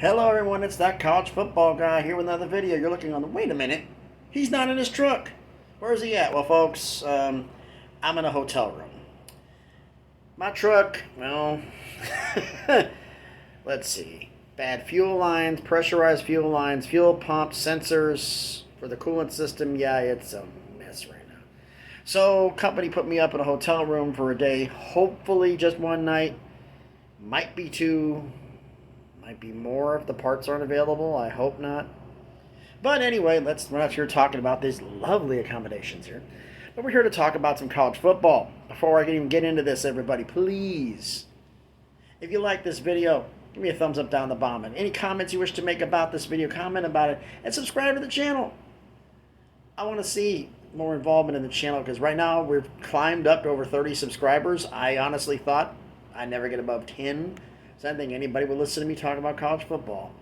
Hello everyone, it's that college football guy here with another video. You're looking on the, wait a minute, he's not in his truck. Where's he at? Well folks, I'm in a hotel room. My truck, well, let's see. Bad fuel lines, pressurized fuel lines, fuel pumps, sensors for the coolant system. Yeah, it's a mess right now. So company put me up in a hotel room for a day, hopefully just one night. Might be two. Might be more if the parts aren't available. I hope not. But anyway, we're not here talking about these lovely accommodations here. But we're here to talk about some college football. Before I can even get into this, everybody, please, if you like this video, give me a thumbs up down the bottom. And any comments you wish to make about this video, comment about it. And subscribe to the channel. I want to see more involvement in the channel because right now we've climbed up to over 30 subscribers. I honestly thought I'd never get above 10. So I didn't think anybody would listen to me talk about college football.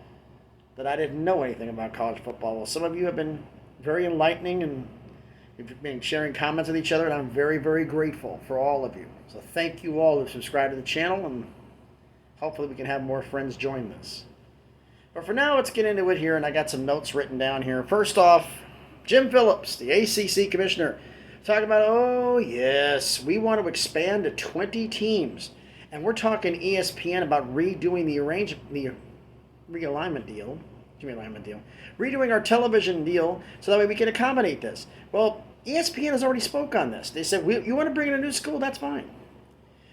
That I didn't know anything about college football. Well, some of you have been very enlightening and you've been sharing comments with each other, and I'm very, very grateful for all of you. So thank you all who subscribe to the channel, and hopefully we can have more friends join this. But for now, let's get into it here, and I got some notes written down here. First off, Jim Phillips, the ACC Commissioner, talking about, oh yes, we want to expand to 20 teams. And we're talking ESPN about redoing the realignment deal. Redoing our television deal so that way we can accommodate this. Well, ESPN has already spoke on this. They said, you want to bring in a new school? That's fine.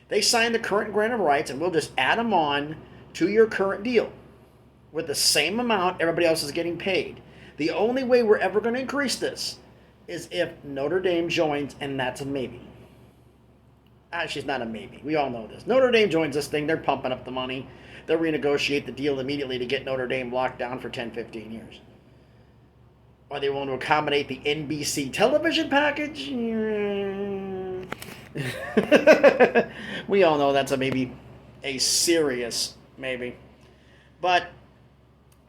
They signed the current grant of rights, and we'll just add them on to your current deal with the same amount everybody else is getting paid. The only way we're ever going to increase this is if Notre Dame joins, and that's a maybe. She's not a maybe. We all know this. Notre Dame joins this thing. They're pumping up the money. They'll renegotiate the deal immediately to get Notre Dame locked down for 10, 15 years. Are they willing to accommodate the NBC television package? We all know that's a maybe, a serious maybe. But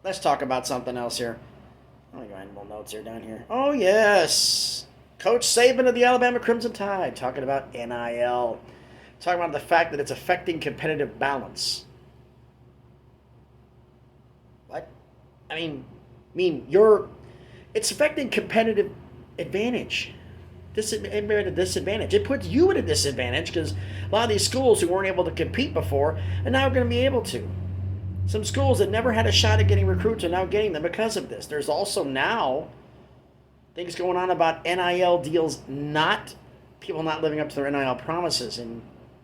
let's talk about something else here. Let me go ahead and roll notes here down here. Oh, yes. Coach Saban of the Alabama Crimson Tide talking about NIL. Talking about the fact that it's affecting competitive balance. What? It's affecting competitive advantage. Disadvantage. It puts you at a disadvantage because a lot of these schools who weren't able to compete before are now going to be able to. Some schools that never had a shot at getting recruits are now getting them because of this. There's also now things going on about NIL deals, people not living up to their NIL promises, and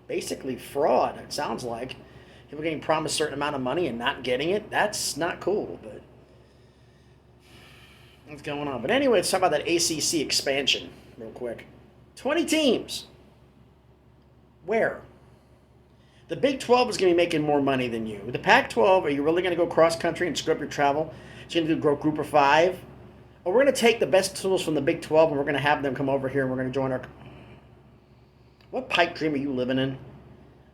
basically fraud, it sounds like. People getting promised a certain amount of money and not getting it. That's not cool, but what's going on? But anyway, let's talk about that ACC expansion real quick. 20 teams. Where? The Big 12 is going to be making more money than you. The Pac-12, are you really going to go cross-country and screw up your travel? It's going to do group of 5? Or we're going to take the best tools from the Big 12 and we're going to have them come over here and we're going to join our... What pipe dream are you living in?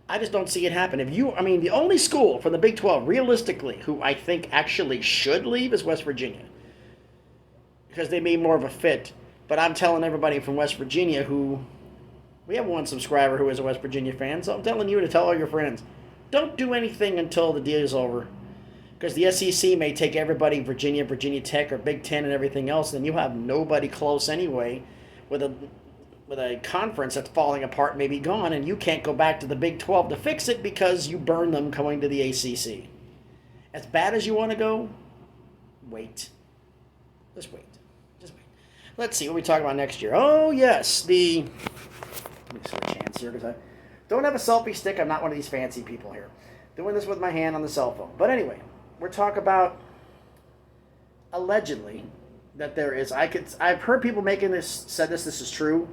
I just don't see it happen. The only school from the Big 12, realistically, who I think actually should leave is West Virginia. Because they made more of a fit. But I'm telling everybody from West Virginia who... We have one subscriber who is a West Virginia fan, so I'm telling you to tell all your friends. Don't do anything until the deal is over. Because the SEC may take everybody, Virginia Tech, or Big Ten and everything else, and you have nobody close anyway with a conference that's falling apart, maybe gone, and you can't go back to the Big 12 to fix it because you burn them going to the ACC. As bad as you want to go, wait. Just wait. Let's see what we talk about next year. Oh, yes, let me switch hands here because I don't have a selfie stick. I'm not one of these fancy people here. Doing this with my hand on the cell phone. But anyway, we're talking about allegedly that there is, I've heard people said this is true.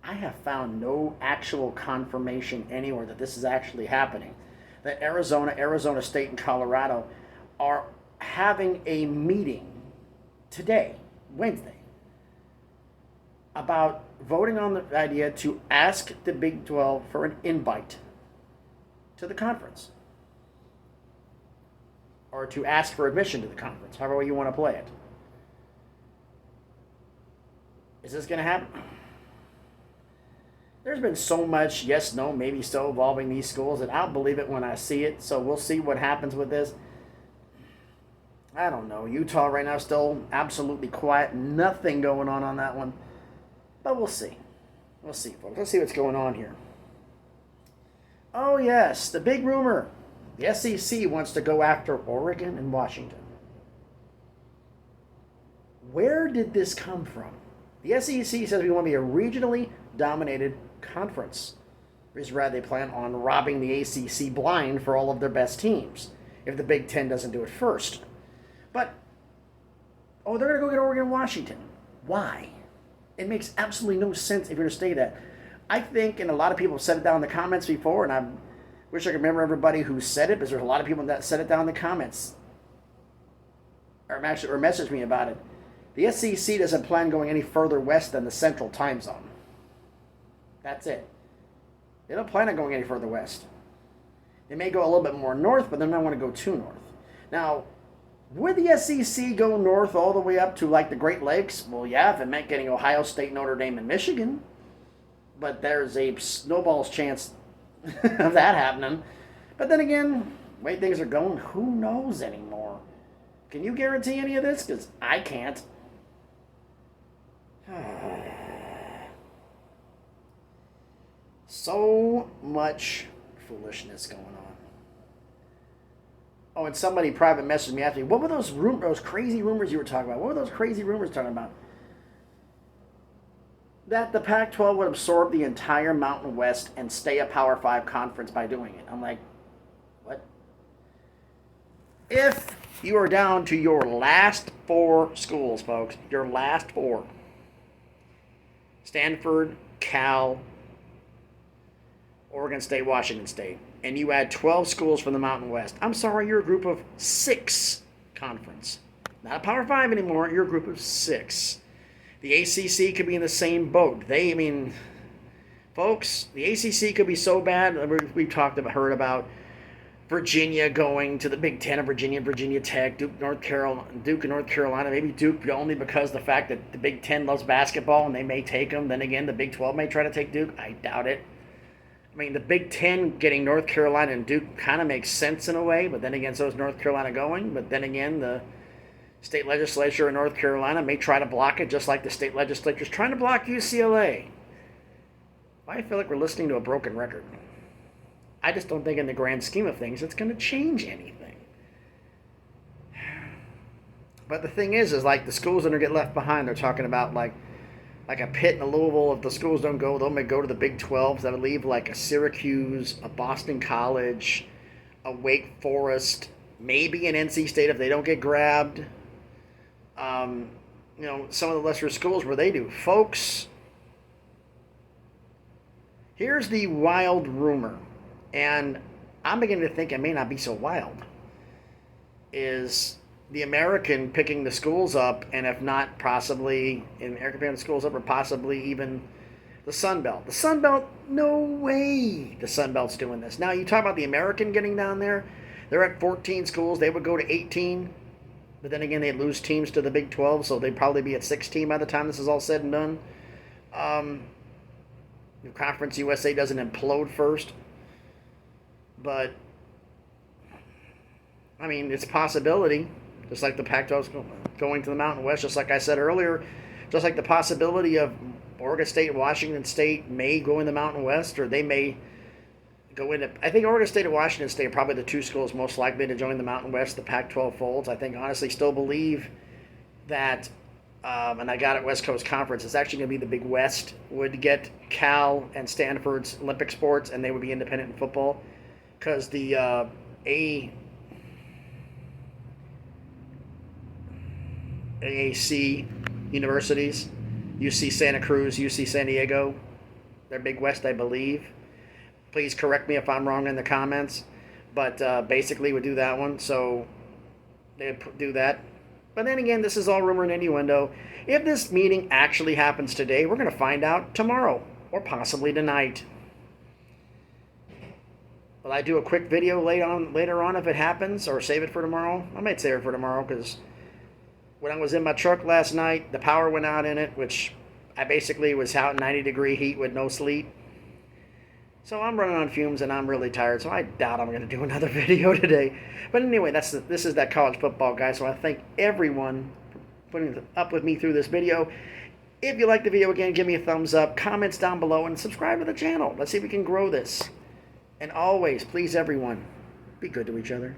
I have found no actual confirmation anywhere that this is actually happening. That Arizona State, and Colorado are having a meeting today, Wednesday, about voting on the idea to ask the Big 12 for an invite to the conference. Or to ask for admission to the conference, however way you want to play it. Is this going to happen? There's been so much yes, no, maybe so involving these schools that I'll believe it when I see it. So we'll see what happens with this. I don't know. Utah right now still absolutely quiet. Nothing going on that one. But we'll see. We'll see, folks. Let's see what's going on here. Oh, yes, the big rumor. The SEC wants to go after Oregon and Washington. Where did this come from? The SEC says we want to be a regionally dominated conference. Reason why they plan on robbing the ACC blind for all of their best teams if the Big Ten doesn't do it first. But, they're going to go get Oregon and Washington. Why? It makes absolutely no sense if you're going to say that. I think, and a lot of people have said it down in the comments before, and I wish I could remember everybody who said it, because there's a lot of people that said it down in the comments, or messaged me about it. The SEC doesn't plan going any further west than the Central Time Zone. That's it. They don't plan on going any further west. They may go a little bit more north, but they're not want to go too north. Now, would the SEC go north all the way up to like the Great Lakes? Well, yeah, if it meant getting Ohio State, Notre Dame, and Michigan. But there's a snowball's chance of that happening. But then again, the way things are going, who knows anymore? Can you guarantee any of this? Because I can't. So much foolishness going on. Oh, and somebody private messaged me asking me, what were those crazy rumors you were talking about? What were those crazy rumors talking about? That the Pac-12 would absorb the entire Mountain West and stay a Power 5 conference by doing it. I'm like, what? If you are down to your last 4 schools, folks, your last 4, Stanford, Cal, Oregon State, Washington State, and you add 12 schools from the Mountain West, I'm sorry, you're a group of 6 conference. Not a Power 5 anymore, you're a group of 6. The ACC could be in the same boat. Folks, the ACC could be so bad. We've heard about Virginia going to the Big Ten of Virginia Tech, Duke, North Carolina, maybe Duke only because the fact that the Big Ten loves basketball and they may take them. Then again, the Big 12 may try to take Duke. I doubt it. I mean, the Big Ten getting North Carolina and Duke kind of makes sense in a way, but then again, so is North Carolina going. But then again, the state legislature in North Carolina may try to block it, just like the state legislature is trying to block UCLA. I feel like we're listening to a broken record. I just don't think in the grand scheme of things it's going to change anything. But the thing is like the schools that are get left behind, they're talking about like a Pitt and a Louisville. If the schools don't go, they may go to the Big 12s. That would leave like a Syracuse, a Boston College, a Wake Forest, maybe an NC State if they don't get grabbed. Some of the lesser schools where they do. Folks, here's the wild rumor, and I'm beginning to think it may not be so wild, is the American picking the schools up, and if not possibly, in American picking the schools up, or possibly even the Sun Belt. The Sun Belt, no way the Sun Belt's doing this. Now, you talk about the American getting down there, they're at 14 schools, they would go to 18. But then again, they'd lose teams to the Big 12, so they'd probably be at 16 by the time this is all said and done. Conference USA doesn't implode first. But, I mean, it's a possibility. Just like the Pac-12 going to the Mountain West, just like I said earlier. Just like the possibility of Oregon State and Washington State may go in the Mountain West, or they may go into. I think Oregon State and Washington State are probably the 2 schools most likely to join the Mountain West, the Pac-12 folds. I think, honestly, still believe that, and I got it West Coast Conference, it's actually going to be the Big West would get Cal and Stanford's Olympic sports, and they would be independent in football. Because the AAC universities, UC Santa Cruz, UC San Diego, they're Big West, I believe. Please correct me if I'm wrong in the comments. But basically would do that one. So they'd do that. But then again, this is all rumor and innuendo. If this meeting actually happens today, we're going to find out tomorrow or possibly tonight. Will I do a quick video later on if it happens, or save it for tomorrow? I might save it for tomorrow, because when I was in my truck last night, the power went out in it, which I basically was out in 90-degree heat with no sleep. So I'm running on fumes and I'm really tired, so I doubt I'm going to do another video today. But anyway, this is that college football guy, so I thank everyone for putting up with me through this video. If you like the video, again, give me a thumbs up, comments down below, and subscribe to the channel. Let's see if we can grow this. And always, please everyone, be good to each other.